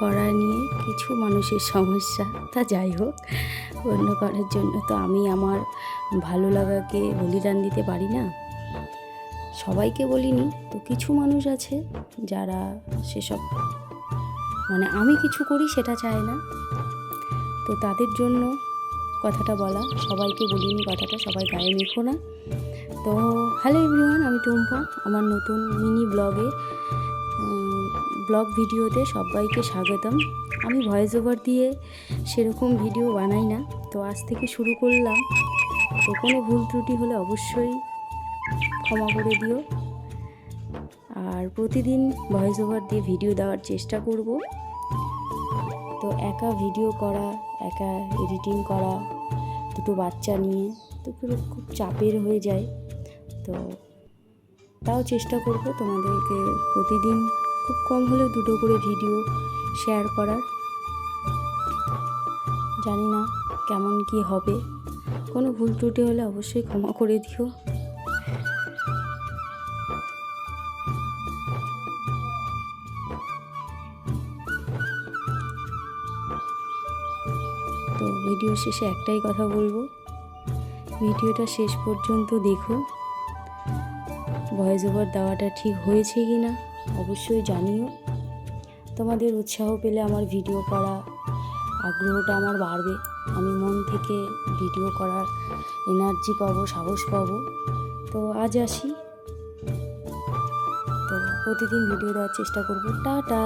করা নিয়ে কিছু মানুষের সমস্যা, তা যাই হোক, অন্য করার জন্য তো আমি আমার ভালো লাগাকে বলিদান দিতে পারি না। সবাইকে বলিনি, তো কিছু মানুষ আছে যারা সেসব মানে আমি কিছু করি সেটা চায় না, তো তাদের জন্য কথাটা বলা। সবাইকে বলিনি কথাটা, সবাই গায়ে মেখো না। তো হ্যালো এভরিওয়ান, আমি টুম্পা। আমার নতুন মিনি ব্লগ ভিডিওতে সবাইকে স্বাগতম। আমি ভয়েস ওভার দিয়ে সেরকম ভিডিও বানাই না, তো আজ থেকে শুরু করলাম। তো কোনো ভুল ত্রুটি হলে অবশ্যই ক্ষমা করে দিও। আর প্রতিদিন ভয়েস ওভার দিয়ে ভিডিও দেওয়ার চেষ্টা করব। তো একা ভিডিও করা, একা এডিটিং করা, দুটো বাচ্চা নিয়ে তো খুব চাপের হয়ে যায়। তো তাও চেষ্টা করব তোমাদেরকে প্রতিদিন খুব কম হলেও দুটো করে ভিডিও শেয়ার করার। জানি না কেমন কি হবে, কোনো ভুল ত্রুটি হলে অবশ্যই ক্ষমা করে দিও। তো ভিডিও শেষে একটাই কথা বলবো, ভিডিওটা শেষ পর্যন্ত দেখো। ভয়েস ওভার দেওয়াটা ঠিক হয়েছে কি না অবশ্যই জানিও। তোমাদের উৎসাহ পেলে আমার ভিডিও করা আগ্রহটা আমার বাড়বে, আমি মন থেকে ভিডিও করার এনার্জি পাবো, সাহস পাবো। তো আজ আসি, তো প্রতিদিন ভিডিও দেওয়ার চেষ্টা করব। টাটা।